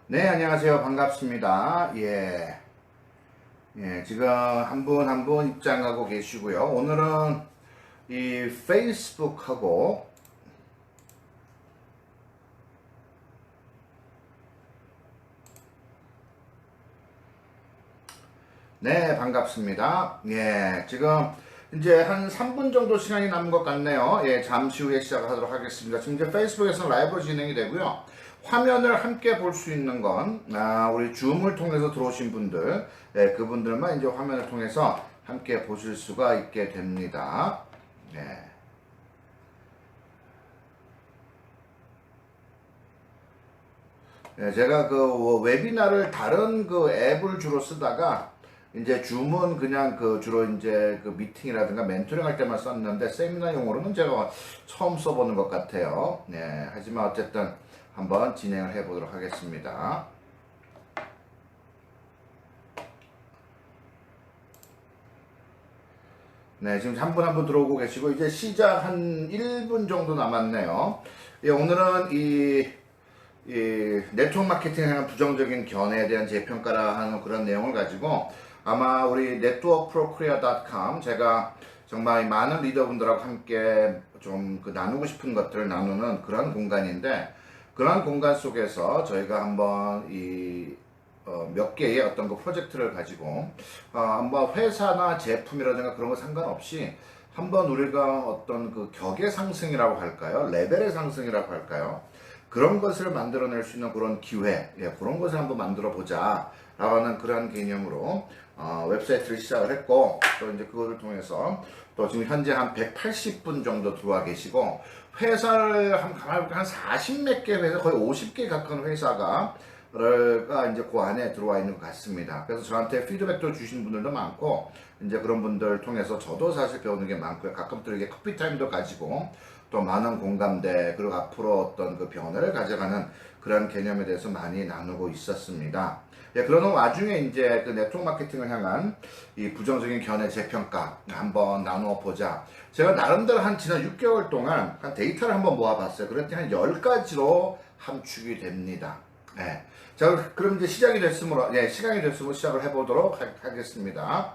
네, 안녕하세요. 반갑습니다. 지금 한 분 한 분 입장하고 계시고요. 오늘은 이 페이스북하고, 네, 반갑습니다. 지금 이제 한 3분 정도 시간이 남은 것 같네요. 잠시 후에 시작하도록 하겠습니다. 지금 이제 페이스북에서 라이브로 진행이 되고요. 화면을 함께 볼 수 있는 건, 우리 줌을 통해서 들어오신 분들, 그분들만 이제 화면을 통해서 함께 보실 수가 있게 됩니다. 네. 제가 그 웨비나를 다른 그 앱을 주로 쓰다가 이제 줌은 그냥 그 주로 이제 그 미팅이라든가 멘토링 할 때만 썼는데 세미나용으로는 제가 처음 써보는 것 같아요. 하지만 어쨌든 한번 진행을 해보도록 하겠습니다. 네, 지금 한 분 한 분 들어오고 계시고 이제 시작 한 1분 정도 남았네요. 오늘은 이 네트워크 마케팅에 대한 부정적인 견해에 대한 재평가라 하는 그런 내용을 가지고 아마 우리 networkprokorea.com 제가 정말 많은 리더분들하고 함께 좀 나누고 싶은 것들을 나누는 그런 공간인데, 그런 공간 속에서 저희가 한번 몇 개의 어떤 그 프로젝트를 가지고 한번 회사나 제품이라든가 그런 거 상관없이 한번 우리가 어떤 그 격의 상승이라고 할까요? 레벨의 상승이라고 할까요? 그런 것을 만들어낼 수 있는 그런 기회, 그런 것을 한번 만들어 보자 라고 하는 그런 개념으로 웹사이트를 시작을 했고, 또 이제 그거를 통해서 또 지금 현재 한 180분 정도 들어와 계시고, 회사를 한 40몇 개 회사, 거의 50개 가까운 회사가 이제 그 안에 들어와 있는 것 같습니다. 그래서 저한테 피드백도 주신 분들도 많고, 이제 그런 분들 통해서 저도 사실 배우는 게 많고요. 가끔 또 이렇게 커피 타임도 가지고 또 많은 공감대, 그리고 앞으로 어떤 그 변화를 가져가는 그런 개념에 대해서 많이 나누고 있었습니다. 그러는 와중에 이제 그 네트워크 마케팅을 향한 이 부정적인 견해 재평가 한번 나누어 보자. 제가 나름대로 한 지난 6개월 동안 한 데이터를 한번 모아봤어요. 그랬더니 한 10가지로 함축이 됩니다. 자, 그럼 이제 시간이 됐으므로 시작을 해보도록 하겠습니다.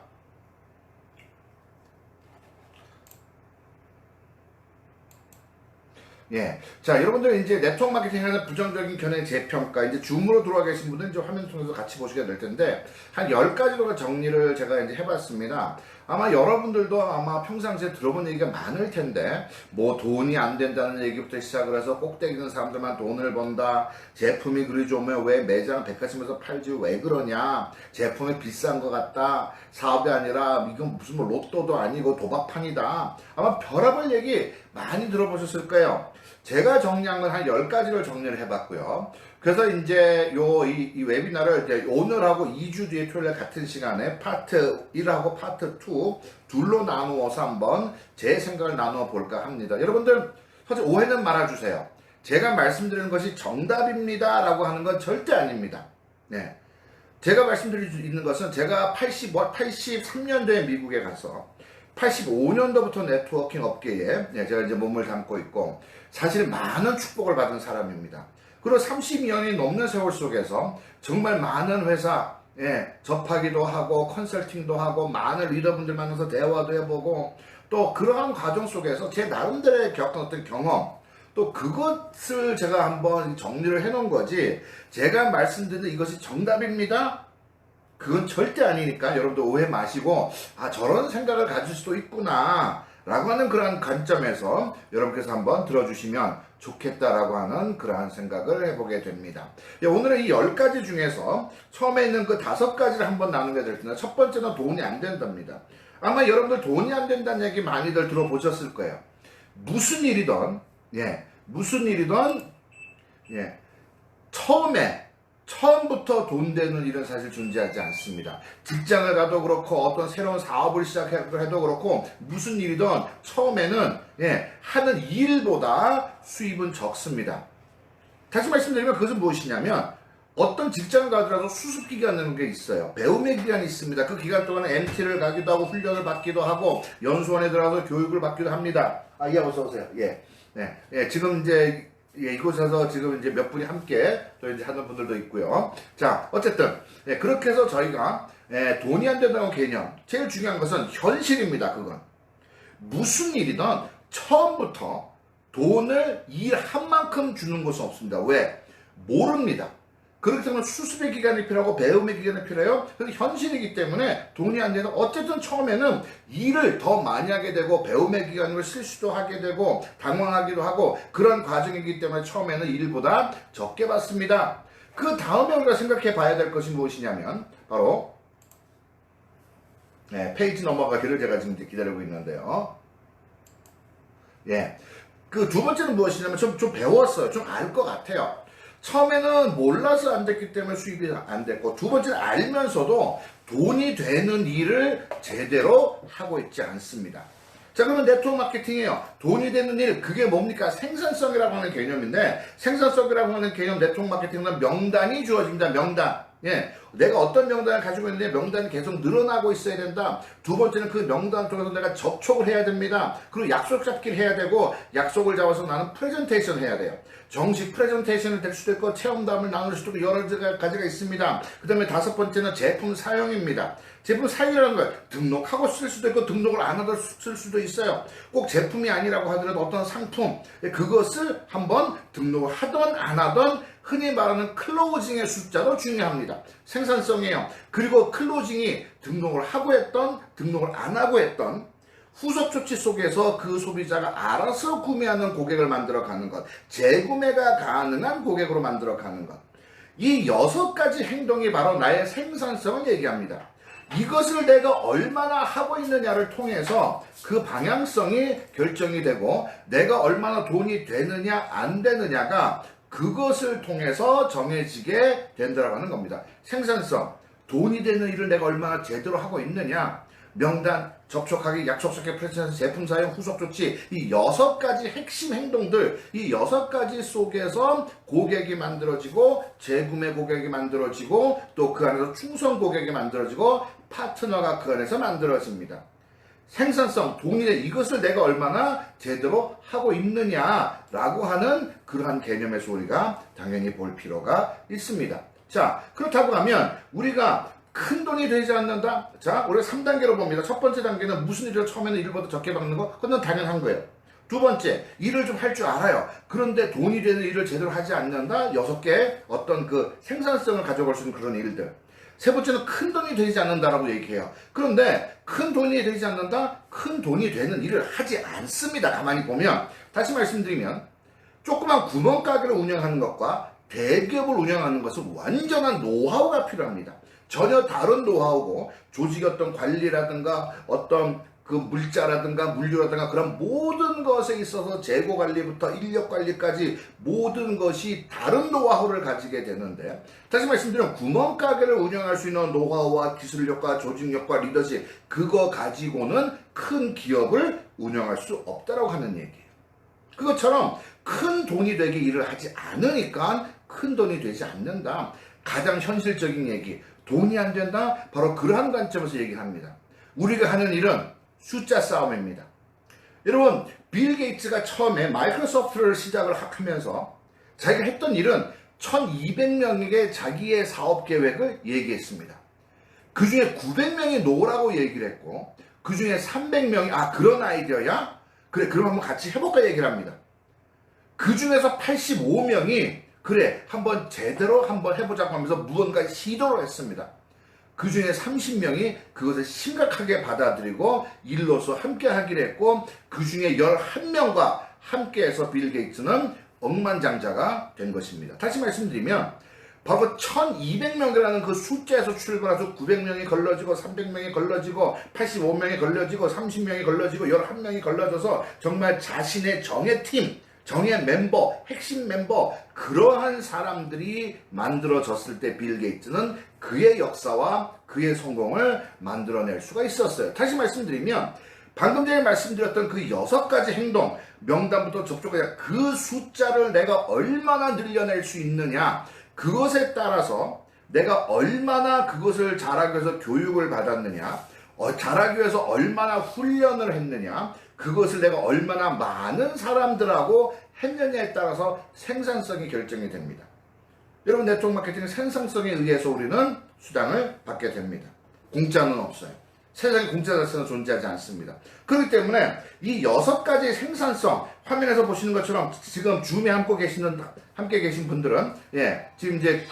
자, 여러분들 이제 네트워크 마케팅 하는 부정적인 견해 재평가, 이제 줌으로 들어와 계신 분들은 이제 화면 통해서 같이 보시게 될 텐데, 한 10가지로 정리를 제가 이제 해봤습니다. 아마 여러분들도 아마 평상시에 들어본 얘기가 많을 텐데, 뭐 돈이 안 된다는 얘기부터 시작을 해서 꼭대기 있는 사람들만 돈을 번다, 제품이 그리 좋으면 왜 매장 백화점에서 팔지 왜 그러냐, 제품이 비싼 것 같다, 사업이 아니라 이건 무슨 뭐 로또도 아니고 도박판이다. 아마 별의별 얘기 많이 들어보셨을 거예요. 제가 정리한 건 한 10가지를 정리를 해봤고요. 그래서 이제 이 웨비나를 이제 오늘하고 2주 뒤에 토요일 같은 시간에 파트 1하고 파트 2 둘로 나누어서 한번 제 생각을 나누어 볼까 합니다. 여러분들 사실 오해는 말아주세요. 제가 말씀드리는 것이 정답입니다 라고 하는 건 절대 아닙니다. 제가 말씀드릴 수 있는 것은 제가 83년도에 미국에 가서 85년도부터 네트워킹 업계에 제가 이제 몸을 담고 있고, 사실 많은 축복을 받은 사람입니다. 그리고 30년이 넘는 세월 속에서 정말 많은 회사 접하기도 하고 컨설팅도 하고 많은 리더분들 만나서 대화도 해보고, 또 그러한 과정 속에서 제 나름대로의 겪은 어떤 경험, 또 그것을 제가 한번 정리를 해놓은 거지, 제가 말씀드리는 이것이 정답입니다? 그건 절대 아니니까 여러분들 오해 마시고, 저런 생각을 가질 수도 있구나 라고 하는 그런 관점에서 여러분께서 한번 들어주시면 좋겠다라고 하는 그러한 생각을 해보게 됩니다. 오늘은 이 10가지 중에서 처음에 있는 그 5가지를 한번 나누게 될 텐데, 첫 번째는 돈이 안 된답니다. 아마 여러분들 돈이 안 된다는 얘기 많이들 들어보셨을 거예요. 무슨 일이든 처음부터 돈 되는 일은 사실 존재하지 않습니다. 직장을 가도 그렇고 어떤 새로운 사업을 시작해도 그렇고 무슨 일이든 처음에는 하는 일보다 수입은 적습니다. 다시 말씀드리면 그것은 무엇이냐면, 어떤 직장을 가더라도 수습 기간이라는 게 있어요. 배움의 기간이 있습니다. 그 기간 동안에 MT를 가기도 하고 훈련을 받기도 하고 연수원에 들어가서 교육을 받기도 합니다. 어서 오세요. 지금 이제 예, 이곳에서 지금 이제 몇 분이 함께 또 이제 하는 분들도 있고요. 자, 어쨌든 예, 그렇게 해서 저희가 예, 돈이 안 된다는 개념, 제일 중요한 것은 현실입니다. 그건 무슨 일이든 처음부터 돈을 일한 만큼 주는 것은 없습니다. 왜? 모릅니다. 그렇기 때문에 수습의 기간이 필요하고 배움의 기간이 필요해요. 그게 현실이기 때문에 돈이 안 되는, 어쨌든 처음에는 일을 더 많이 하게 되고 배움의 기간으로 실수도 하게 되고 당황하기도 하고 그런 과정이기 때문에 처음에는 일보다 적게 받습니다. 그 다음에 우리가 생각해 봐야 될 것이 무엇이냐면 바로 네, 페이지 넘어가기를 제가 지금 기다리고 있는데요. 예, 그 두 번째는 무엇이냐면 좀 배웠어요. 좀 알 것 같아요. 처음에는 몰라서 안 됐기 때문에 수입이 안 됐고, 두 번째는 알면서도 돈이 되는 일을 제대로 하고 있지 않습니다. 자, 그러면 네트워크 마케팅이에요. 돈이 되는 일, 그게 뭡니까? 생산성이라고 하는 개념인데, 생산성이라고 하는 개념 네트워크 마케팅은 명단이 주어집니다. 명단. 예, 내가 어떤 명단을 가지고 있는데 명단이 계속 늘어나고 있어야 된다. 두 번째는 그 명단 통해서 내가 접촉을 해야 됩니다. 그리고 약속 잡기를 해야 되고, 약속을 잡아서 나는 프레젠테이션을 해야 돼요. 정식 프레젠테이션을 될 수도 있고 체험담을 나눌 수도 있고 여러 가지가 있습니다. 그 다음에 다섯 번째는 제품 사용입니다. 제품 사용이라는 걸 등록하고 쓸 수도 있고 등록을 안 하고 쓸 수도 있어요. 꼭 제품이 아니라고 하더라도 어떤 상품, 그것을 한번 등록을 하던 안 하던 흔히 말하는 클로징의 숫자도 중요합니다. 생산성이에요. 그리고 클로징이 등록을 하고 했던 등록을 안 하고 했던 후속 조치 속에서 그 소비자가 알아서 구매하는 고객을 만들어가는 것, 재구매가 가능한 고객으로 만들어가는 것, 이 6가지 행동이 바로 나의 생산성을 얘기합니다. 이것을 내가 얼마나 하고 있느냐를 통해서 그 방향성이 결정이 되고, 내가 얼마나 돈이 되느냐 안 되느냐가 그것을 통해서 정해지게 된다고 하는 겁니다. 생산성, 돈이 되는 일을 내가 얼마나 제대로 하고 있느냐, 명단, 접촉하기, 약속 잡기, 프레젠테이션, 제품 사용, 후속 조치, 이 6가지 핵심 행동들, 이 6가지 속에서 고객이 만들어지고, 재구매 고객이 만들어지고, 또 그 안에서 충성 고객이 만들어지고, 파트너가 그 안에서 만들어집니다. 생산성, 돈이 이것을 내가 얼마나 제대로 하고 있느냐라고 하는 그러한 개념에서 우리가 당연히 볼 필요가 있습니다. 자, 그렇다고 하면 우리가 큰 돈이 되지 않는다? 자, 우리가 3단계로 봅니다. 첫 번째 단계는 무슨 일을 처음에는 일보다 적게 받는 거? 그건 당연한 거예요. 두 번째, 일을 좀 할 줄 알아요. 그런데 돈이 되는 일을 제대로 하지 않는다? 6개 어떤 그 생산성을 가져갈 수 있는 그런 일들. 세 번째는 큰 돈이 되지 않는다라고 얘기해요. 그런데 큰 돈이 되지 않는다? 큰 돈이 되는 일을 하지 않습니다. 가만히 보면. 다시 말씀드리면 조그만 구멍가게를 운영하는 것과 대기업을 운영하는 것은 완전한 노하우가 필요합니다. 전혀 다른 노하우고, 조직의 어떤 관리라든가 어떤 그 물자라든가 물류라든가 그런 모든 것에 있어서 재고 관리부터 인력 관리까지 모든 것이 다른 노하우를 가지게 되는데, 다시 말씀드리면 구멍가게를 운영할 수 있는 노하우와 기술력과 조직력과 리더십, 그거 가지고는 큰 기업을 운영할 수 없다라고 하는 얘기예요. 그것처럼 큰 돈이 되게 일을 하지 않으니까 큰 돈이 되지 않는다. 가장 현실적인 얘기, 돈이 안 된다? 바로 그러한 관점에서 얘기합니다. 우리가 하는 일은 숫자 싸움입니다. 여러분, 빌 게이츠가 처음에 마이크로소프트를 시작을 하면서 자기가 했던 일은 1200명에게 자기의 사업 계획을 얘기했습니다. 그 중에 900명이 노라고 얘기를 했고, 그 중에 300명이 그런 아이디어야? 그래, 그럼 한번 같이 해볼까 얘기를 합니다. 그 중에서 85명이 그래, 한번 제대로 한번 해보자고 하면서 무언가 시도를 했습니다. 그 중에 30명이 그것을 심각하게 받아들이고 일로서 함께 하기로 했고, 그 중에 11명과 함께해서 빌 게이츠는 억만장자가 된 것입니다. 다시 말씀드리면 바로 1200명이라는 그 숫자에서 출발해서 900명이 걸러지고 300명이 걸러지고 85명이 걸러지고 30명이 걸러지고 11명이 걸러져서 정말 자신의 정예 팀, 정예 멤버, 핵심 멤버, 그러한 사람들이 만들어졌을 때 빌 게이츠는 그의 역사와 그의 성공을 만들어낼 수가 있었어요. 다시 말씀드리면 방금 전에 말씀드렸던 그 6가지 행동, 명단부터 접촉까지 그 숫자를 내가 얼마나 늘려낼 수 있느냐, 그것에 따라서 내가 얼마나 그것을 잘하기 위해서 교육을 받았느냐, 잘하기 위해서 얼마나 훈련을 했느냐, 그것을 내가 얼마나 많은 사람들하고 했느냐에 따라서 생산성이 결정이 됩니다. 여러분, 네트워크 마케팅은 생산성에 의해서 우리는 수당을 받게 됩니다. 공짜는 없어요. 세상에 공짜 자체는 존재하지 않습니다. 그렇기 때문에 이 6가지의 생산성, 화면에서 보시는 것처럼 지금 줌에 함께 계신 분들은, 지금 이제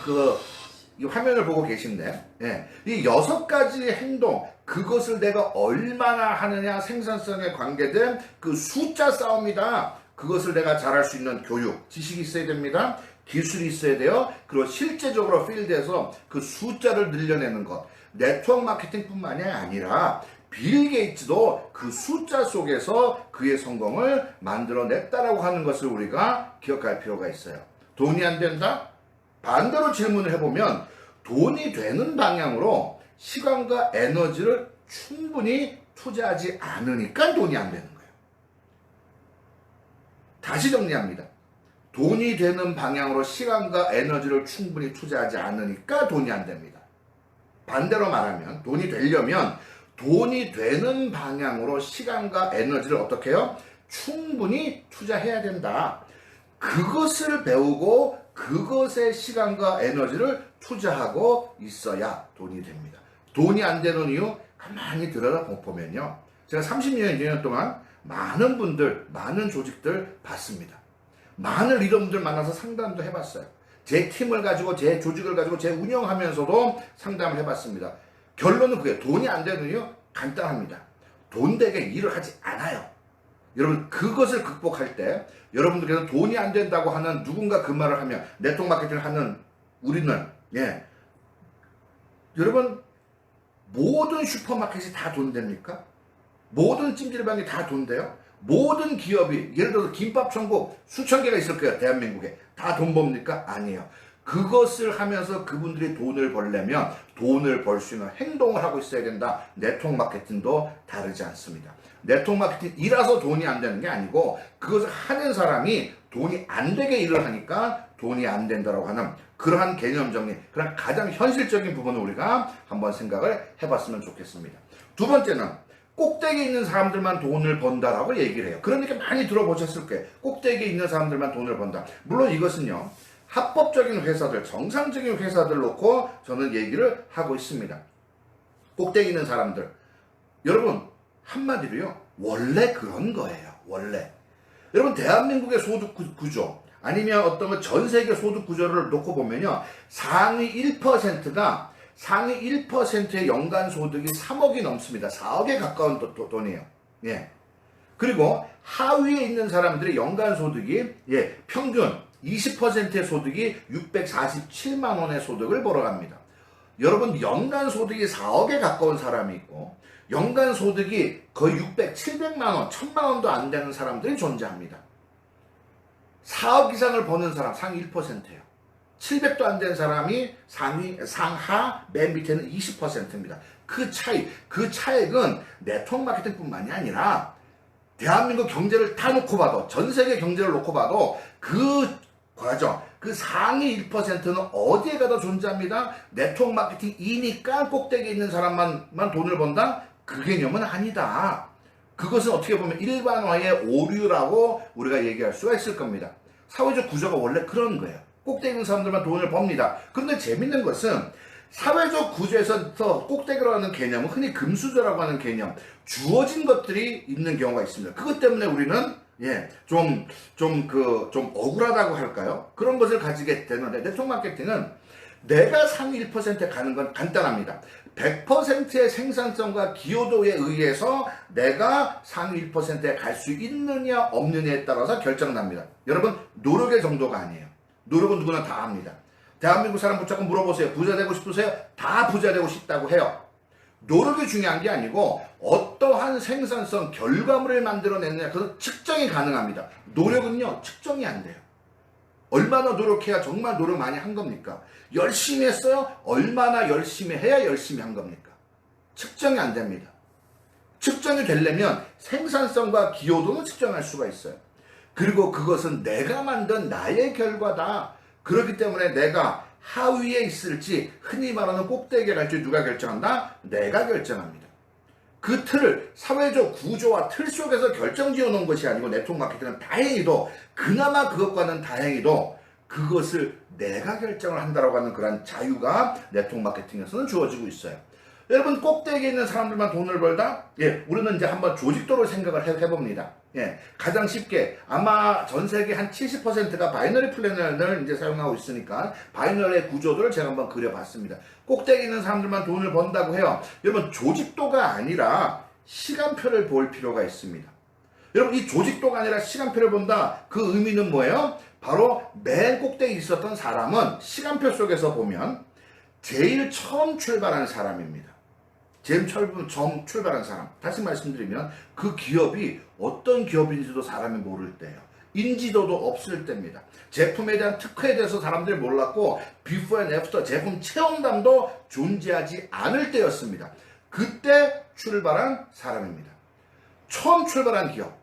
이 화면을 보고 계신데, 이 6가지의 행동, 그것을 내가 얼마나 하느냐, 생산성에 관계된 그 숫자 싸움이다. 그것을 내가 잘할 수 있는 교육, 지식이 있어야 됩니다. 기술이 있어야 돼요. 그리고 실제적으로 필드에서 그 숫자를 늘려내는 것. 네트워크 마케팅뿐만이 아니라 빌 게이츠도 그 숫자 속에서 그의 성공을 만들어냈다라고 하는 것을 우리가 기억할 필요가 있어요. 돈이 안 된다? 반대로 질문을 해보면 돈이 되는 방향으로 시간과 에너지를 충분히 투자하지 않으니까 돈이 안 되는 거예요. 다시 정리합니다. 돈이 되는 방향으로 시간과 에너지를 충분히 투자하지 않으니까 돈이 안 됩니다. 반대로 말하면 돈이 되려면 돈이 되는 방향으로 시간과 에너지를 어떻게 해요? 충분히 투자해야 된다. 그것을 배우고 그것에 시간과 에너지를 투자하고 있어야 돈이 됩니다. 돈이 안 되는 이유 가만히 들여다보면요. 제가 30년 동안 많은 분들, 많은 조직들 봤습니다. 많은 리더분들 만나서 상담도 해봤어요. 제 팀을 가지고, 제 조직을 가지고, 제 운영하면서도 상담을 해봤습니다. 결론은 그게 돈이 안 되는 이유 간단합니다. 돈 되게 일을 하지 않아요. 여러분, 그것을 극복할 때 여러분들께서 돈이 안 된다고 하는 누군가 그 말을 하면, 네트워크 마케팅을 하는 우리는, 여러분, 모든 슈퍼마켓이 다 돈 됩니까? 모든 찜질방이 다 돈 돼요? 모든 기업이, 예를 들어서 김밥 천국 수천 개가 있을 거예요. 대한민국에. 다 돈 법니까? 아니에요. 그것을 하면서 그분들이 돈을 벌려면 돈을 벌 수 있는 행동을 하고 있어야 된다. 네트워크 마케팅도 다르지 않습니다. 네트워크 마케팅이라서 돈이 안 되는 게 아니고, 그것을 하는 사람이 돈이 안 되게 일을 하니까 돈이 안 된다라고 하는 그러한 개념 정리, 그런 가장 현실적인 부분을 우리가 한번 생각을 해봤으면 좋겠습니다. 두 번째는 꼭대기에 있는 사람들만 돈을 번다라고 얘기를 해요. 그러니까 많이 들어보셨을 거예요. 꼭대기에 있는 사람들만 돈을 번다. 물론 이것은요, 합법적인 회사들, 정상적인 회사들 놓고 저는 얘기를 하고 있습니다. 꼭대기에 있는 사람들. 여러분, 한마디로요, 원래 그런 거예요. 원래. 여러분, 대한민국의 소득 구조, 아니면 어떤 전 세계 소득 구조를 놓고 보면요, 상위 1%의 연간 소득이 3억이 넘습니다. 4억에 가까운 돈이에요. 그리고 하위에 있는 사람들의 연간 소득이, 평균 20%의 소득이 647만 원의 소득을 벌어갑니다. 여러분, 연간 소득이 4억에 가까운 사람이 있고, 연간 소득이 거의 700만 원, 1000만 원도 안 되는 사람들이 존재합니다. 4억 이상을 버는 사람, 상위 1%예요. 700도 안 된 사람이 상하 맨 밑에는 20%입니다. 그 차액은 네트워크 마케팅뿐만이 아니라 대한민국 경제를 다 놓고 봐도, 전 세계 경제를 놓고 봐도 그 과정, 그 상위 1%는 어디에 가도 존재합니다. 네트워크 마케팅이니까 꼭대기에 있는 사람만 돈을 번다? 그 개념은 아니다. 그것은 어떻게 보면 일반화의 오류라고 우리가 얘기할 수가 있을 겁니다. 사회적 구조가 원래 그런 거예요. 꼭대기 있는 사람들만 돈을 법니다. 그런데 재밌는 것은 사회적 구조에서 꼭대기로 하는 개념은 흔히 금수저라고 하는 개념, 주어진 것들이 있는 경우가 있습니다. 그것 때문에 우리는 좀 억울하다고 할까요? 그런 것을 가지게 되는데, 네트워크 마케팅은 내가 상위 1%에 가는 건 간단합니다. 100%의 생산성과 기여도에 의해서 내가 상위 1%에 갈 수 있느냐 없느냐에 따라서 결정납니다. 여러분, 노력의 정도가 아니에요. 노력은 누구나 다 합니다. 대한민국 사람 붙잡고 물어보세요. 부자 되고 싶으세요? 다 부자 되고 싶다고 해요. 노력이 중요한 게 아니고 어떠한 생산성, 결과물을 만들어내느냐, 그것은 측정이 가능합니다. 노력은요, 측정이 안 돼요. 얼마나 노력해야 정말 노력 많이 한 겁니까? 열심히 했어요? 얼마나 열심히 해야 열심히 한 겁니까? 측정이 안 됩니다. 측정이 되려면 생산성과 기여도는 측정할 수가 있어요. 그리고 그것은 내가 만든 나의 결과다. 그렇기 때문에 내가 하위에 있을지, 흔히 말하는 꼭대기에 갈지 누가 결정한다? 내가 결정합니다. 그 틀을 사회적 구조와 틀 속에서 결정지어 놓은 것이 아니고 네트워크 마케팅은 다행히도 그나마 그것과는 다행히도 그것을 내가 결정을 한다라고 하는 그런 자유가 네트워크 마케팅에서는 주어지고 있어요. 여러분 꼭대기에 있는 사람들만 돈을 벌다? 예, 우리는 이제 한번 조직도를 생각을 해봅니다. 예, 가장 쉽게 아마 전 세계 한 70%가 바이너리 플래너를 이제 사용하고 있으니까 바이너리의 구조들을 제가 한번 그려봤습니다. 꼭대기에 있는 사람들만 돈을 번다고 해요. 여러분 조직도가 아니라 시간표를 볼 필요가 있습니다. 여러분 이 조직도가 아니라 시간표를 본다. 그 의미는 뭐예요? 바로 맨 꼭대기에 있었던 사람은 시간표 속에서 보면 제일 처음 출발한 사람입니다. 제일 처음 출발한 사람. 다시 말씀드리면 그 기업이 어떤 기업인지도 사람이 모를 때예요. 인지도도 없을 때입니다. 제품에 대한 특허에 대해서 사람들이 몰랐고 비포 앤 애프터 제품 체험담도 존재하지 않을 때였습니다. 그때 출발한 사람입니다. 처음 출발한 기업.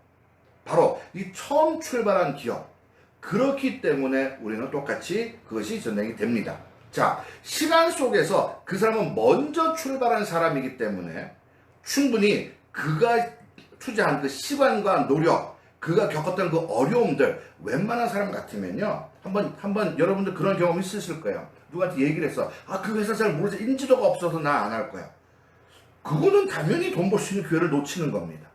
바로 이 처음 출발한 기업. 그렇기 때문에 우리는 똑같이 그것이 전행이 됩니다. 자, 시간 속에서 그 사람은 먼저 출발한 사람이기 때문에 충분히 그가 투자한 그 시간과 노력, 그가 겪었던 그 어려움들, 웬만한 사람 같으면요. 한번 여러분들 그런 경험 있으실 거예요. 누구한테 얘기를 했어. 아, 그 회사 잘 모르지. 인지도가 없어서 나 안 할 거야. 그거는 당연히 돈 벌 수 있는 기회를 놓치는 겁니다.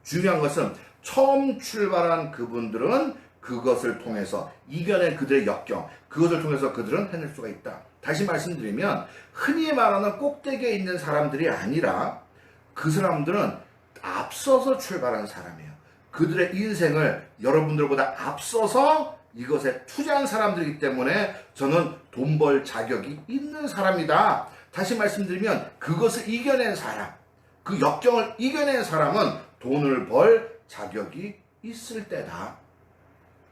중요한 것은 처음 출발한 그분들은 그것을 통해서 이겨낸 그들의 역경, 그것을 통해서 그들은 해낼 수가 있다. 다시 말씀드리면 흔히 말하는 꼭대기에 있는 사람들이 아니라 그 사람들은 앞서서 출발한 사람이에요. 그들의 인생을 여러분들보다 앞서서 이것에 투자한 사람들이기 때문에 저는 돈 벌 자격이 있는 사람이다. 다시 말씀드리면 그것을 이겨낸 사람, 그 역경을 이겨낸 사람은 돈을 벌 자격이 있을 때다.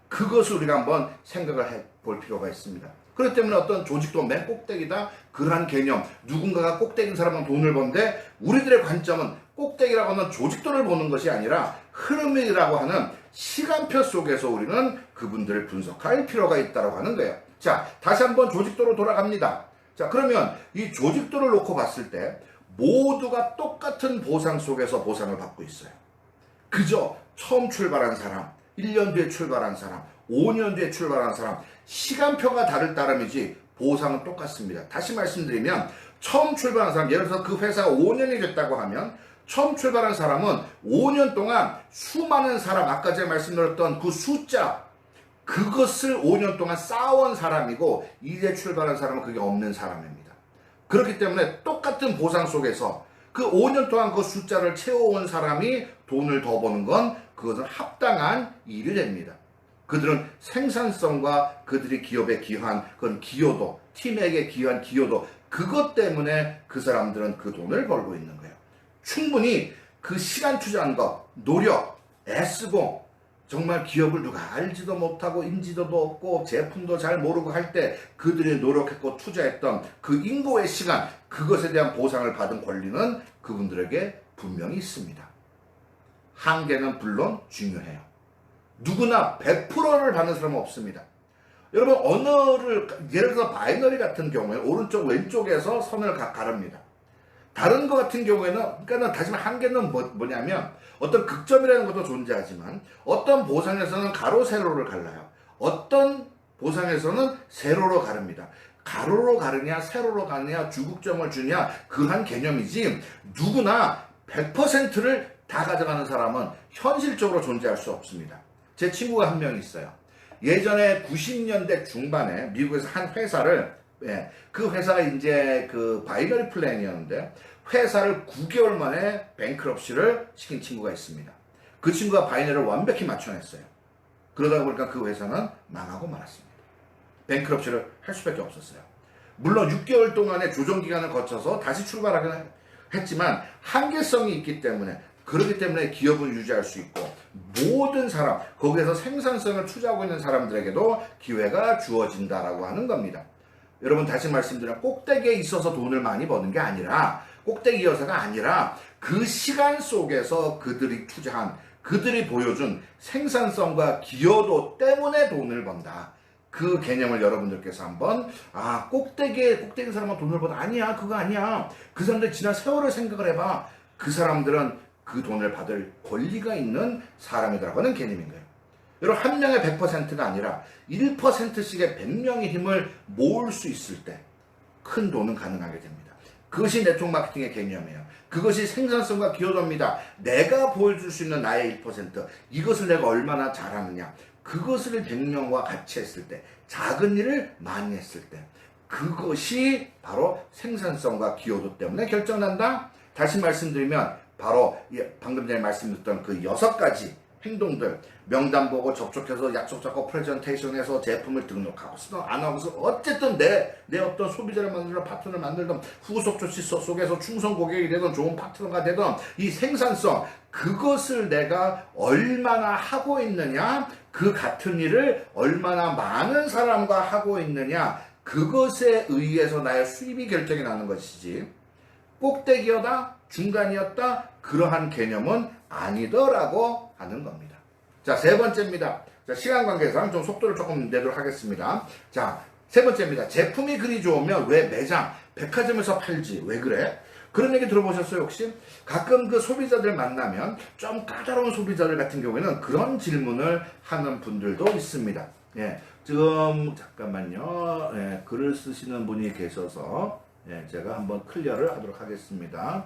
그것을 우리가 한번 생각을 해볼 필요가 있습니다. 그렇기 때문에 어떤 조직도 맨 꼭대기다 그러한 개념, 누군가가 꼭대기인 사람은 돈을 번데 우리들의 관점은 꼭대기라고 하는 조직도를 보는 것이 아니라 흐름이라고 하는 시간표 속에서 우리는 그분들을 분석할 필요가 있다고 하는 거예요. 자, 다시 한번 조직도로 돌아갑니다. 자, 그러면 이 조직도를 놓고 봤을 때 모두가 똑같은 보상 속에서 보상을 받고 있어요. 그저 처음 출발한 사람, 1년 뒤에 출발한 사람, 5년 뒤에 출발한 사람, 시간표가 다를 따름이지 보상은 똑같습니다. 다시 말씀드리면 처음 출발한 사람, 예를 들어서 그 회사가 5년이 됐다고 하면 처음 출발한 사람은 5년 동안 수많은 사람, 아까 제가 말씀드렸던 그 숫자, 그것을 5년 동안 쌓아온 사람이고 이제 출발한 사람은 그게 없는 사람입니다. 그렇기 때문에 똑같은 보상 속에서 그 5년 동안 그 숫자를 채워온 사람이 돈을 더 버는 건 그것은 합당한 일이 됩니다. 그들은 생산성과 그들이 기업에 기여한 그런 기여도, 팀에게 기여한 기여도, 그것 때문에 그 사람들은 그 돈을 벌고 있는 거예요. 충분히 그 시간 투자한 것, 노력, 애쓰고 정말 기업을 누가 알지도 못하고 인지도도 없고 제품도 잘 모르고 할 때 그들이 노력했고 투자했던 그 인고의 시간, 그것에 대한 보상을 받은 권리는 그분들에게 분명히 있습니다. 한계는 물론 중요해요. 누구나 100%를 받는 사람은 없습니다. 여러분 언어를 예를 들어서 바이너리 같은 경우에 오른쪽 왼쪽에서 선을 가릅니다. 다른 것 같은 경우에는 그러니까 다시 말해 한계는 뭐냐면 어떤 극점이라는 것도 존재하지만 어떤 보상에서는 가로 세로를 갈라요. 어떤 보상에서는 세로로 가릅니다. 가로로 가르냐 세로로 가느냐 주극점을 주냐 그한 개념이지 누구나 100%를 다 가져가는 사람은 현실적으로 존재할 수 없습니다. 제 친구가 한 명 있어요. 예전에 90년대 중반에 미국에서 한 회사를 그 회사가 이제 그 바이너리 플랜이었는데 회사를 9개월 만에 뱅크럽시를 시킨 친구가 있습니다. 그 친구가 바이너리를 완벽히 맞춰냈어요. 그러다 보니까 그 회사는 망하고 말았습니다. 뱅크럽시를 할 수밖에 없었어요. 물론 6개월 동안의 조정 기간을 거쳐서 다시 출발하긴 했지만 한계성이 있기 때문에 그렇기 때문에 기업을 유지할 수 있고 모든 사람 거기에서 생산성을 투자하고 있는 사람들에게도 기회가 주어진다라고 하는 겁니다. 여러분 다시 말씀드리면 꼭대기에 있어서 돈을 많이 버는 게 아니라 꼭대기여서가 아니라 그 시간 속에서 그들이 투자한 그들이 보여준 생산성과 기여도 때문에 돈을 번다. 그 개념을 여러분들께서 한번 꼭대기 사람은 돈을 버다 아니야 그거 아니야 그 사람들 지난 세월을 생각을 해봐. 그 사람들은 그 돈을 받을 권리가 있는 사람이라고 하는 개념인 거예요. 여러분, 한 명의 100%가 아니라 1%씩의 100명의 힘을 모을 수 있을 때 큰 돈은 가능하게 됩니다. 그것이 네트워크 마케팅의 개념이에요. 그것이 생산성과 기여도입니다. 내가 보여줄 수 있는 나의 1%, 이것을 내가 얼마나 잘하느냐, 그것을 100명과 같이 했을 때, 작은 일을 많이 했을 때, 그것이 바로 생산성과 기여도 때문에 결정난다. 다시 말씀드리면 바로 방금 전에 말씀드렸던 그 6가지 행동들, 명단 보고 접촉해서 약속 잡고 프레젠테이션해서 제품을 등록하고 쓰든 안 하고서 어쨌든 내 어떤 소비자를 만들든 파트너를 만들든 후속 조치 속에서 충성 고객이 되든 좋은 파트너가 되든 이 생산성, 그것을 내가 얼마나 하고 있느냐, 그 같은 일을 얼마나 많은 사람과 하고 있느냐, 그것에 의해서 나의 수입이 결정이 나는 것이지 꼭대기였다, 중간이었다, 그러한 개념은 아니더라고 하는 겁니다. 자, 세 번째입니다. 자, 시간 관계상 좀 속도를 조금 내도록 하겠습니다. 자, 세 번째입니다. 제품이 그리 좋으면 왜 매장, 백화점에서 팔지? 왜 그래? 그런 얘기 들어보셨어요, 혹시? 가끔 그 소비자들 만나면 좀 까다로운 소비자들 같은 경우에는 그런 질문을 하는 분들도 있습니다. 예, 지금 잠깐만요. 예, 글을 쓰시는 분이 계셔서 예, 제가 한번 클리어를 하도록 하겠습니다.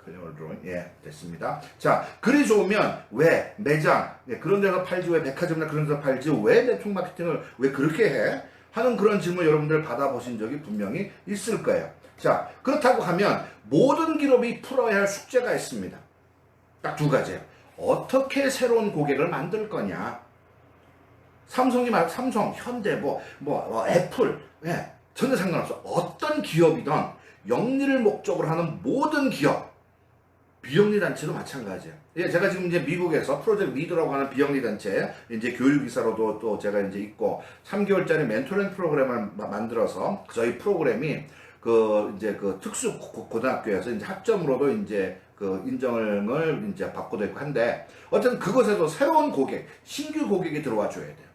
클리어 드로잉, 예, 됐습니다. 자, 글이 좋으면 왜 매장, 예, 그런 데서 팔지, 왜 백화점이나 그런 데서 팔지, 왜 네트워크 마케팅을 왜 그렇게 해? 하는 그런 질문 여러분들 받아보신 적이 분명히 있을 거예요. 자, 그렇다고 하면 모든 기업이 풀어야 할 숙제가 있습니다. 딱 두 가지예요. 어떻게 새로운 고객을 만들 거냐. 삼성, 현대, 애플, 예, 전혀 상관없어. 어떤 기업이든 영리를 목적으로 하는 모든 기업, 비영리 단체도 마찬가지예요. 예, 제가 지금 이제 미국에서 프로젝트 리더라고 하는 비영리 단체, 이제 교육이사로도 또 제가 이제 있고, 3개월짜리 멘토링 프로그램을 만들어서 저희 프로그램이 이제 특수 고등학교에서 이제 학점으로도 이제 인정을 이제 받고도 있고 한데, 어쨌든 그것에도 새로운 고객, 신규 고객이 들어와 줘야 돼요.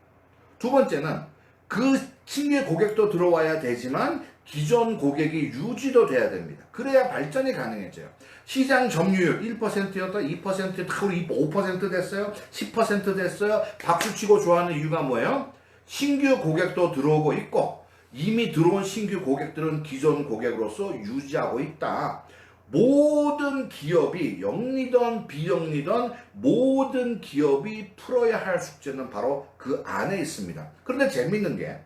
두 번째는 그 신규 고객도 들어와야 되지만 기존 고객이 유지도 돼야 됩니다. 그래야 발전이 가능해져요. 시장 점유율 1%였다 2%였다 우리 5% 됐어요. 10% 됐어요. 박수치고 좋아하는 이유가 뭐예요? 신규 고객도 들어오고 있고 이미 들어온 신규 고객들은 기존 고객으로서 유지하고 있다. 모든 기업이 영리든 비영리든 모든 기업이 풀어야 할 숙제는 바로 그 안에 있습니다. 그런데 재밌는 게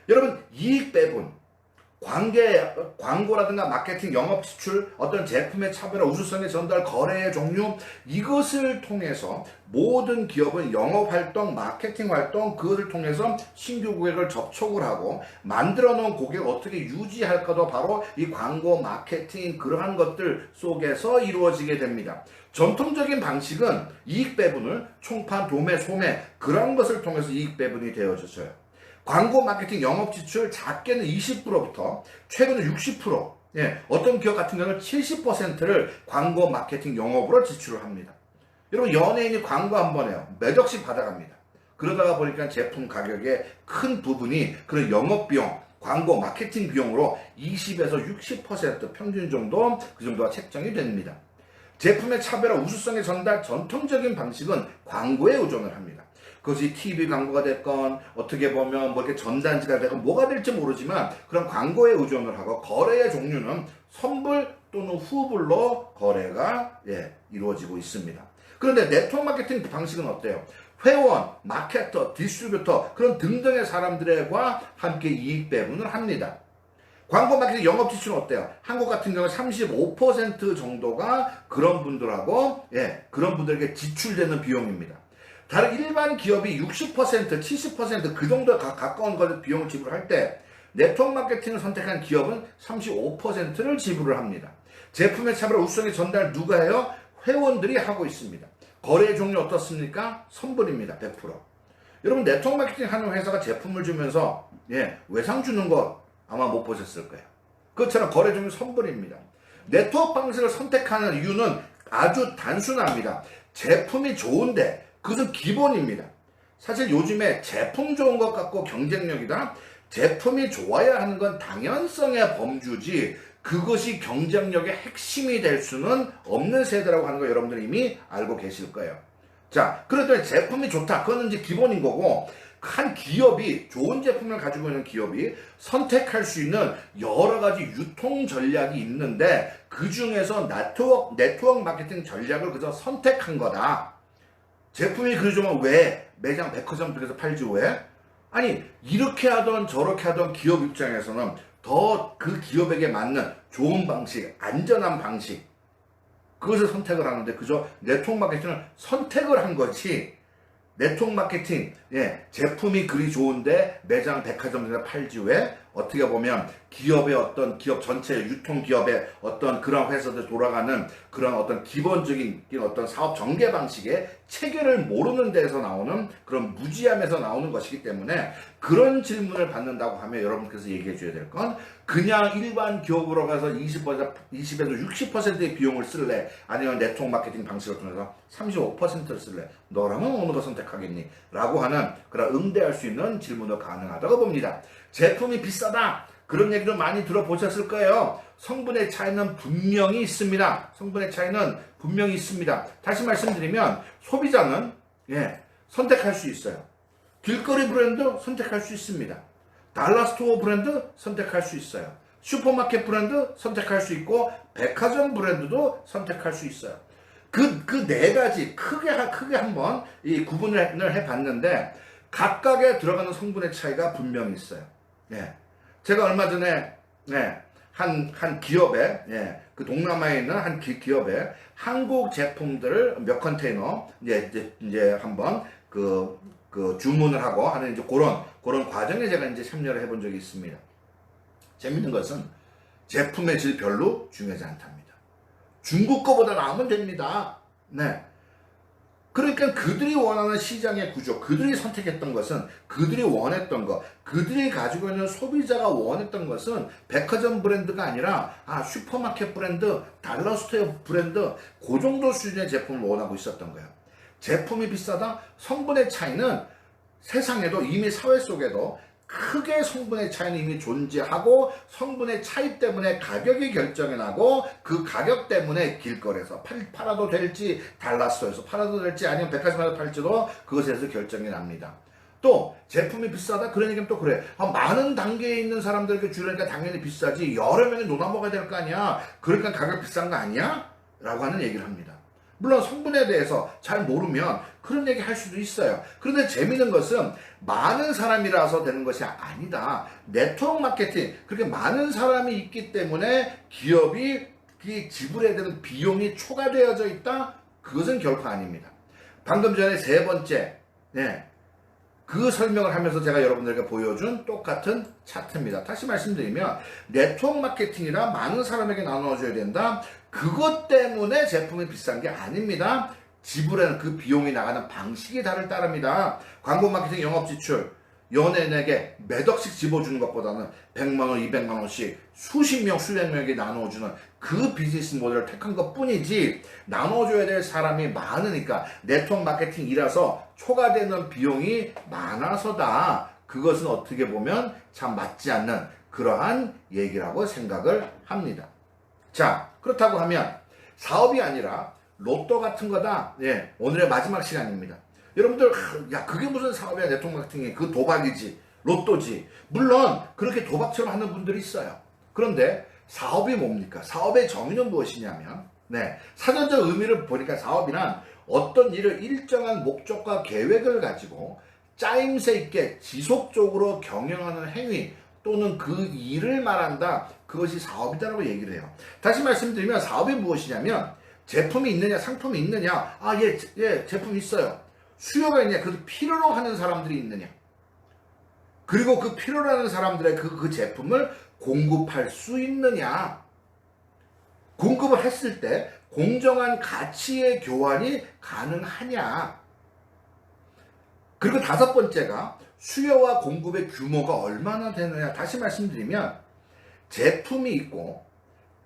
여러분 이익 배분, 광고라든가 마케팅, 영업 지출, 어떤 제품의 차별화, 우수성의 전달, 거래의 종류, 이것을 통해서 모든 기업은 영업 활동, 마케팅 활동, 그것을 통해서 신규 고객을 접촉을 하고 만들어 놓은 고객을 어떻게 유지할까도 바로 이 광고, 마케팅, 그러한 것들 속에서 이루어지게 됩니다. 전통적인 방식은 이익 배분을 총판, 도매, 소매 그런 것을 통해서 이익 배분이 되어졌어요. 광고, 마케팅, 영업 지출 작게는 20%부터 최근에 60%, 예, 어떤 기업 같은 경우는 70%를 광고, 마케팅, 영업으로 지출을 합니다. 여러분 연예인이 광고 한 번 해요. 몇 억씩 받아갑니다. 그러다가 보니까 제품 가격의 큰 부분이 그런 영업 비용, 광고, 마케팅 비용으로 20에서 60% 평균 정도 그 정도가 책정이 됩니다. 제품의 차별화, 우수성의 전달, 전통적인 방식은 광고에 의존을 합니다. 그것이 TV 광고가 됐건 어떻게 보면 뭐 이렇게 전단지가 됐건 뭐가 될지 모르지만 그런 광고에 의존을 하고 거래의 종류는 선불 또는 후불로 거래가 이루어지고 있습니다. 그런데 네트워크 마케팅 방식은 어때요? 회원, 마케터, 디스트리뷰터 그런 등등의 사람들과 함께 이익 배분을 합니다. 광고 마케팅 영업 지출은 어때요? 한국 같은 경우 35% 정도가 그런 분들하고 그런 분들에게 지출되는 비용입니다. 다른 일반 기업이 60%, 70%그 정도에 가까운 것에 비용을 지불할 때 네트워크 마케팅을 선택한 기업은 35%를 지불을 합니다. 제품의 차별화 우수성의 전달 누가 해요? 회원들이 하고 있습니다. 거래의 종류 어떻습니까? 선불입니다. 100%. 여러분 네트워크 마케팅 하는 회사가 제품을 주면서 외상 주는 거 아마 못 보셨을 거예요. 그것처럼 거래 종류 선불입니다. 네트워크 방식을 선택하는 이유는 아주 단순합니다. 제품이 좋은데 그것은 기본입니다. 사실 요즘에 제품 좋은 것 같고 경쟁력이다. 제품이 좋아야 하는 건 당연성의 범주지 그것이 경쟁력의 핵심이 될 수는 없는 세대라고 하는 거 여러분들 이미 알고 계실 거예요. 자, 그래도 제품이 좋다. 그거는 이제 기본인 거고, 한 기업이, 좋은 제품을 가지고 있는 기업이 선택할 수 있는 여러 가지 유통 전략이 있는데, 그 중에서 네트워크 마케팅 전략을 그저 선택한 거다. 제품이 그리 좋으면 왜 매장 백화점 쪽에서 팔지 왜? 아니, 이렇게 하던 저렇게 하던 기업 입장에서는 더 그 기업에게 맞는 좋은 방식, 안전한 방식, 그것을 선택을 하는데 그저 네트워크 마케팅을 선택을 한 거지. 네트워크 마케팅, 제품이 그리 좋은데 매장 백화점에서 팔지 왜? 어떻게 보면 기업의 어떤 기업 전체 유통 기업의 어떤 그런 회사들 돌아가는 그런 어떤 기본적인 어떤 사업 전개 방식의 체계를 모르는 데서 나오는 그런 무지함에서 나오는 것이기 때문에 그런 질문을 받는다고 하면 여러분께서 얘기해 줘야 될 건 그냥 일반 기업으로 가서 20에서 60%의 비용을 쓸래? 아니면 네트워크 마케팅 방식을 통해서 35%를 쓸래? 너라면 어느 거 선택하겠니? 라고 하는 그런 응대할 수 있는 질문도 가능하다고 봅니다. 제품이 비싸다. 그런 얘기도 많이 들어보셨을 거예요. 성분의 차이는 분명히 있습니다. 성분의 차이는 분명히 있습니다. 다시 말씀드리면 소비자는 선택할 수 있어요. 길거리 브랜드 선택할 수 있습니다. 달러스토어 브랜드 선택할 수 있어요. 슈퍼마켓 브랜드 선택할 수 있고 백화점 브랜드도 선택할 수 있어요. 그 네 가지 크게 한번 이 구분을 해봤는데 각각에 들어가는 성분의 차이가 분명히 있어요. 제가 얼마 전에 한 기업에 그 동남아에 있는 한 기업에 한국 제품들을 몇 컨테이너 이제 한번 그 주문을 하고 하는 이제 그런 과정에 제가 이제 참여를 해본 적이 있습니다. 재밌는 것은 제품의 질 별로 중요하지 않답니다. 중국 거보다 나으면 됩니다. 그러니까 그들이 원하는 시장의 구조, 그들이 선택했던 것은, 그들이 원했던 것, 그들이 가지고 있는 소비자가 원했던 것은 백화점 브랜드가 아니라 슈퍼마켓 브랜드, 달러스토어 브랜드, 그 정도 수준의 제품을 원하고 있었던 거예요. 제품이 비싸다? 성분의 차이는 세상에도 이미 사회 속에도 크게 성분의 차이는 이미 존재하고 성분의 차이 때문에 가격이 결정이 나고 그 가격 때문에 길거리에서 팔아도 될지 달라스토어에서 팔아도 될지 아니면 백화점에서 팔지도 그것에서 결정이 납니다. 또 제품이 비싸다? 그런 얘기는 또 그래. 많은 단계에 있는 사람들에게 주려니까 당연히 비싸지. 여러 명이 놀아 먹어야 될 거 아니야. 그러니까 가격 비싼 거 아니야? 라고 하는 얘기를 합니다. 물론 성분에 대해서 잘 모르면 그런 얘기 할 수도 있어요. 그런데 재미있는 것은 많은 사람이라서 되는 것이 아니다. 네트워크 마케팅, 그렇게 많은 사람이 있기 때문에 기업이 지불해야 되는 비용이 초과되어져 있다? 그것은 결코 아닙니다. 방금 전에 세 번째, 그 설명을 하면서 제가 여러분들에게 보여준 똑같은 차트입니다. 다시 말씀드리면 네트워크 마케팅이라 많은 사람에게 나눠줘야 된다. 그것 때문에 제품이 비싼 게 아닙니다. 지불하는 그 비용이 나가는 방식이 다를 따릅니다. 광고 마케팅 영업 지출 연예인에게 몇 억씩 집어주는 것보다는 100만원, 200만원씩 수십 명, 수백 명에게 나눠주는 그 비즈니스 모델을 택한 것 뿐이지 나눠줘야 될 사람이 많으니까 네트워크 마케팅이라서 초과되는 비용이 많아서다. 그것은 어떻게 보면 참 맞지 않는 그러한 얘기라고 생각을 합니다. 자, 그렇다고 하면 사업이 아니라 로또 같은 거다. 오늘의 마지막 시간입니다. 여러분들, 그게 무슨 사업이야, 네트워크 마케팅이. 그 도박이지, 로또지. 물론 그렇게 도박처럼 하는 분들이 있어요. 그런데 사업이 뭡니까? 사업의 정의는 무엇이냐면 사전적 의미를 보니까 사업이란 어떤 일을 일정한 목적과 계획을 가지고 짜임새 있게 지속적으로 경영하는 행위 또는 그 일을 말한다. 그것이 사업이다라고 얘기를 해요. 다시 말씀드리면 사업이 무엇이냐면 제품이 있느냐, 상품이 있느냐. 제품이 있어요. 수요가 있냐, 그 필요로 하는 사람들이 있느냐. 그리고 그 필요로 하는 사람들의 그 제품을 공급할 수 있느냐. 공급을 했을 때 공정한 가치의 교환이 가능하냐. 그리고 다섯 번째가 수요와 공급의 규모가 얼마나 되느냐. 다시 말씀드리면 제품이 있고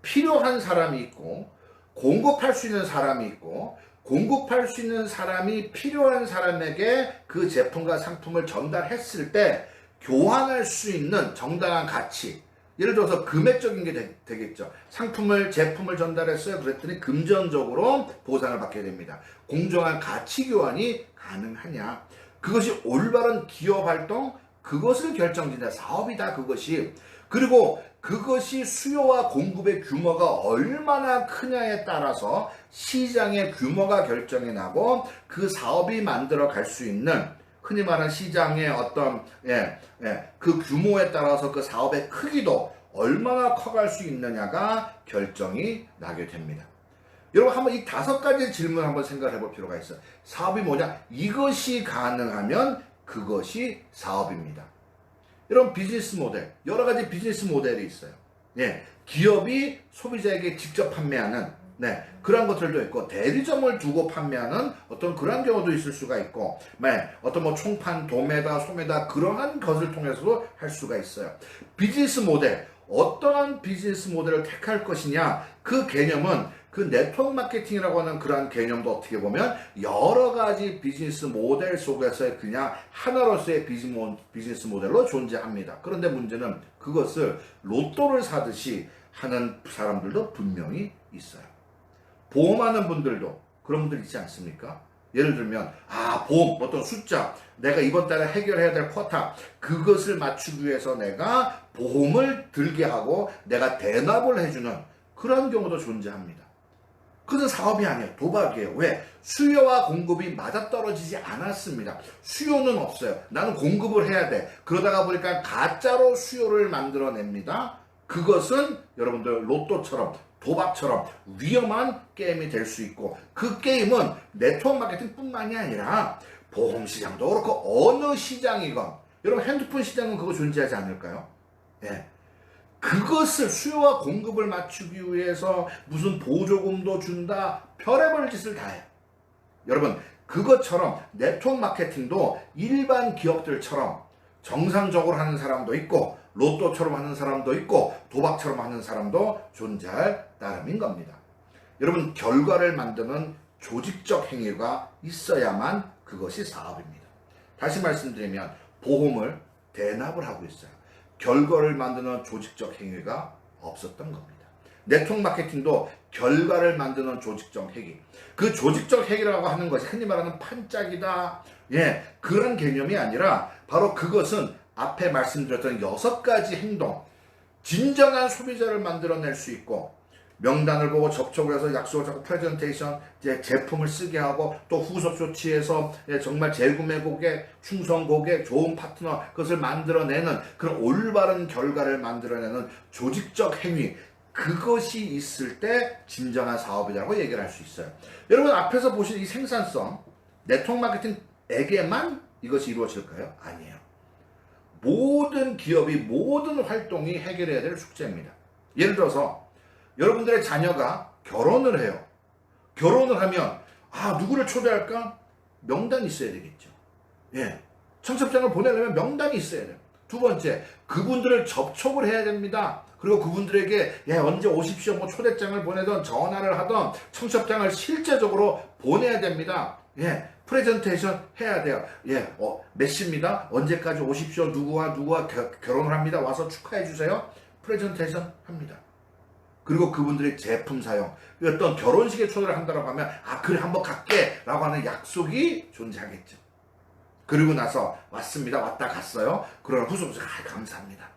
필요한 사람이 있고 공급할 수 있는 사람이 있고 공급할 수 있는 사람이 필요한 사람에게 그 제품과 상품을 전달했을 때 교환할 수 있는 정당한 가치, 예를 들어서 금액적인 게 되겠죠. 상품을, 제품을 전달했어요. 그랬더니 금전적으로 보상을 받게 됩니다. 공정한 가치 교환이 가능하냐. 그것이 올바른 기업 활동, 그것을 결정짓는 사업이다, 그것이. 그리고 그것이 수요와 공급의 규모가 얼마나 크냐에 따라서 시장의 규모가 결정이 나고 그 사업이 만들어 갈 수 있는 흔히 말하는 시장의 어떤 그 규모에 따라서 그 사업의 크기도 얼마나 커갈 수 있느냐가 결정이 나게 됩니다. 여러분 한번 이 5가지 질문 한번 생각해 볼 필요가 있어요. 사업이 뭐냐? 이것이 가능하면 그것이 사업입니다. 여러분 비즈니스 모델, 여러 가지 비즈니스 모델이 있어요. 기업이 소비자에게 직접 판매하는 그런 것들도 있고, 대리점을 두고 판매하는 어떤 그런 경우도 있을 수가 있고, 어떤 뭐 총판, 도매다, 소매다, 그러한 것을 통해서도 할 수가 있어요. 비즈니스 모델, 어떠한 비즈니스 모델을 택할 것이냐, 그 개념은 그 네트워크 마케팅이라고 하는 그러한 개념도 어떻게 보면 여러 가지 비즈니스 모델 속에서의 그냥 하나로서의 비즈니스 모델로 존재합니다. 그런데 문제는 그것을 로또를 사듯이 하는 사람들도 분명히 있어요. 보험하는 분들도 그런 분들 있지 않습니까? 예를 들면 보험 어떤 숫자, 내가 이번 달에 해결해야 될 쿼타, 그것을 맞추기 위해서 내가 보험을 들게 하고 내가 대납을 해주는 그런 경우도 존재합니다. 그것은 사업이 아니에요. 도박이에요. 왜? 수요와 공급이 맞아떨어지지 않았습니다. 수요는 없어요. 나는 공급을 해야 돼. 그러다가 보니까 가짜로 수요를 만들어냅니다. 그것은 여러분들 로또처럼, 도박처럼 위험한 게임이 될 수 있고, 그 게임은 네트워크 마케팅 뿐만이 아니라 보험 시장도 그렇고 어느 시장이건, 여러분 핸드폰 시장은 그거 존재하지 않을까요? 그것을 수요와 공급을 맞추기 위해서 무슨 보조금도 준다, 별의별 짓을 다 해요. 여러분 그것처럼 네트워크 마케팅도 일반 기업들처럼 정상적으로 하는 사람도 있고, 로또처럼 하는 사람도 있고, 도박처럼 하는 사람도 존재할 따름인 겁니다. 여러분 결과를 만드는 조직적 행위가 있어야만 그것이 사업입니다. 다시 말씀드리면 보험을 대납을 하고 있어요. 결과를 만드는 조직적 행위가 없었던 겁니다. 네트워크 마케팅도 결과를 만드는 조직적 행위. 그 조직적 행위라고 하는 것이 흔히 말하는 판짝이다. 그런 개념이 아니라 바로 그것은 앞에 말씀드렸던 6가지 행동, 진정한 소비자를 만들어낼 수 있고, 명단을 보고 접촉을 해서 약속을 잡고 프레젠테이션, 제품을 쓰게 하고, 또 후속 조치해서 정말 재구매 고객, 충성 고객, 좋은 파트너, 그것을 만들어내는 그런 올바른 결과를 만들어내는 조직적 행위, 그것이 있을 때 진정한 사업이라고 얘기를 할 수 있어요. 여러분 앞에서 보신 이 생산성, 네트워크 마케팅에게만 이것이 이루어질까요? 아니에요. 모든 기업이, 모든 활동이 해결해야 될 숙제입니다. 예를 들어서 여러분들의 자녀가 결혼을 해요. 결혼을 하면 누구를 초대할까? 명단이 있어야 되겠죠. 청첩장을 보내려면 명단이 있어야 돼요. 두 번째, 그분들을 접촉을 해야 됩니다. 그리고 그분들에게 언제 오십시오, 뭐 초대장을 보내던 전화를 하던 청첩장을 실제적으로 보내야 됩니다. 프레젠테이션 해야 돼요. 몇 시입니다. 언제까지 오십시오. 누구와 결혼을 합니다. 와서 축하해 주세요. 프레젠테이션 합니다. 그리고 그분들의 제품 사용, 어떤 결혼식에 초대를 한다고 하면 그래 한번 갈게 라고 하는 약속이 존재하겠죠. 그리고 나서 왔습니다. 왔다 갔어요. 그러나 후속 감사합니다.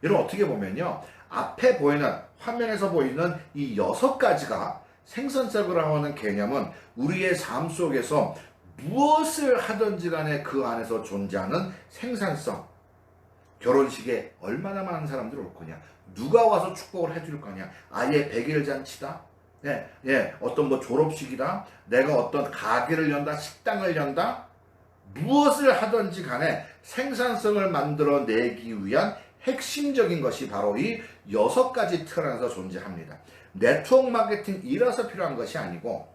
여러분 어떻게 보면요, 앞에 보이는, 화면에서 보이는 이 6가지가 생산적으로 하는 개념은 우리의 삶 속에서 무엇을 하든지 간에 그 안에서 존재하는 생산성, 결혼식에 얼마나 많은 사람들이 올 거냐, 누가 와서 축복을 해줄 거냐, 아예 100일 잔치다, 어떤 뭐 졸업식이다, 내가 어떤 가게를 연다, 식당을 연다, 무엇을 하든지 간에 생산성을 만들어내기 위한 핵심적인 것이 바로 이 6가지 틀 안에서 존재합니다. 네트워크 마케팅이라서 필요한 것이 아니고,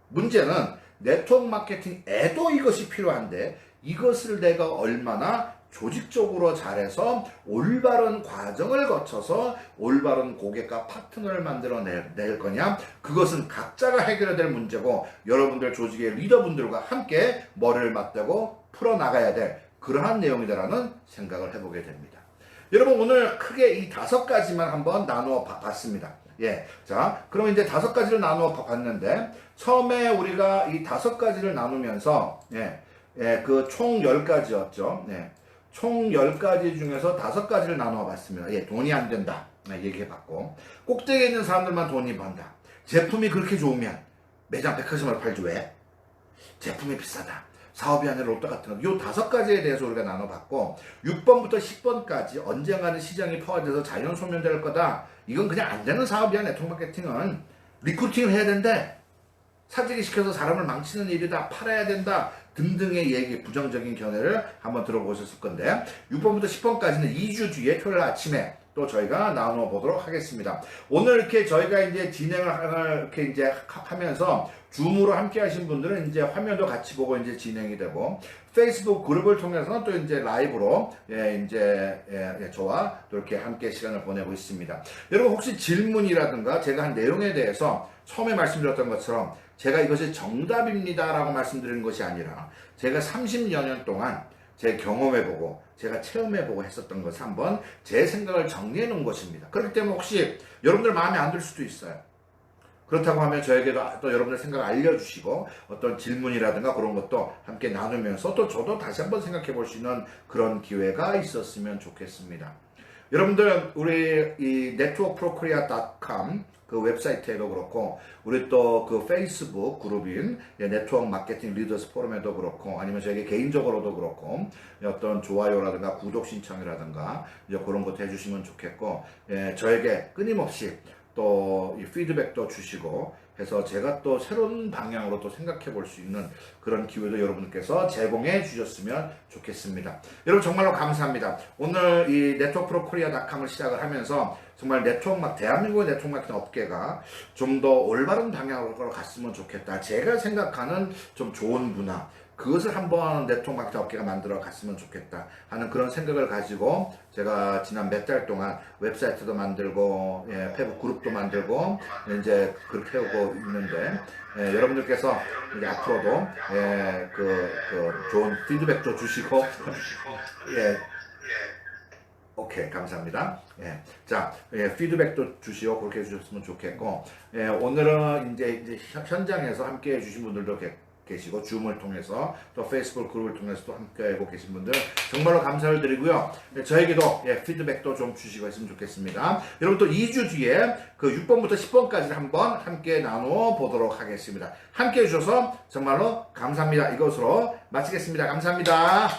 문제는 네트워크 마케팅에도 이것이 필요한데 이것을 내가 얼마나 조직적으로 잘해서 올바른 과정을 거쳐서 올바른 고객과 파트너를 만들어낼 거냐, 그것은 각자가 해결해야 될 문제고, 여러분들 조직의 리더분들과 함께 머리를 맞대고 풀어나가야 될 그러한 내용이다라는 생각을 해보게 됩니다. 여러분 오늘 크게 이 5가지만 한번 나누어 봤습니다. 예. 자, 그럼 이제 5가지를 나누어 봤는데, 처음에 우리가 이 5가지를 나누면서, 그 총 10가지였죠. 총 10가지 중에서 5가지를 나누어 봤습니다. 돈이 안 된다. 얘기해 봤고, 꼭대기에 있는 사람들만 돈이 번다. 제품이 그렇게 좋으면 매장 백화점을 팔지 왜? 제품이 비싸다. 사업이 아니라 롯데 같은 거. 요 5가지에 대해서 우리가 나눠봤고, 6번부터 10번까지 언젠가는 시장이 포화돼서 자연 소멸될 거다. 이건 그냥 안 되는 사업이야. 네트워크 마케팅은 리크루팅을 해야 된대. 사직이 시켜서 사람을 망치는 일이다. 팔아야 된다. 등등의 얘기, 부정적인 견해를 한번 들어보셨을 건데, 6번부터 10번까지는 2주 뒤에 토요일 아침에 또 저희가 나누어 보도록 하겠습니다. 오늘 이렇게 저희가 이제 진행을 이렇게 이제 하면서 줌으로 함께 하신 분들은 이제 화면도 같이 보고 이제 진행이 되고, 페이스북 그룹을 통해서는 또 이제 라이브로 저와 또 이렇게 함께 시간을 보내고 있습니다. 여러분 혹시 질문이라든가 제가 한 내용에 대해서 처음에 말씀드렸던 것처럼 제가 이것이 정답입니다라고 말씀드리는 것이 아니라, 제가 30여 년 동안 제 경험해보고 제가 체험해보고 했었던 것을 한번 제 생각을 정리해 놓은 것입니다. 그렇기 때문에 혹시 여러분들 마음에 안 들 수도 있어요. 그렇다고 하면 저에게도 또 여러분들 생각을 알려주시고, 어떤 질문이라든가 그런 것도 함께 나누면서 또 저도 다시 한번 생각해 볼 수 있는 그런 기회가 있었으면 좋겠습니다. 여러분들 우리 이 networkprokorea.com 그 웹사이트에도 그렇고, 우리 또 그 페이스북 그룹인 네트워크 마케팅 리더스 포럼에도 그렇고, 아니면 저에게 개인적으로도 그렇고, 어떤 좋아요라든가 구독 신청이라든가 이제 그런 것도 해주시면 좋겠고, 저에게 끊임없이 또 이 피드백도 주시고 해서 제가 또 새로운 방향으로 또 생각해 볼 수 있는 그런 기회도 여러분들께서 제공해 주셨으면 좋겠습니다. 여러분 정말로 감사합니다. 오늘 이 네트워크프로코리아.com을 시작을 하면서 정말 대한민국의 네트워크 마케팅 업계가 좀 더 올바른 방향으로 갔으면 좋겠다. 제가 생각하는 좀 좋은 문화, 그것을 한번 네트워크 마케팅 업계가 만들어 갔으면 좋겠다 하는 그런 생각을 가지고, 제가 지난 몇 달 동안 웹사이트도 만들고 페이북 그룹도 만들고 이제 그렇게 하고 있는데, 여러분들께서 이제 앞으로도 그 좋은 피드백도 주시고 오케이, 감사합니다. 자, 피드백도 주시고 그렇게 해주셨으면 좋겠고, 오늘은 이제 현장에서 함께 해주신 분들도 계시고, 줌을 통해서 또 페이스북 그룹을 통해서 또 함께하고 계신 분들 정말로 감사를 드리고요. 저에게도 피드백도 좀 주시고 했으면 좋겠습니다. 여러분 또 2주 뒤에 그 6번부터 10번까지 한번 함께 나누어 보도록 하겠습니다. 함께 해주셔서 정말로 감사합니다. 이것으로 마치겠습니다. 감사합니다.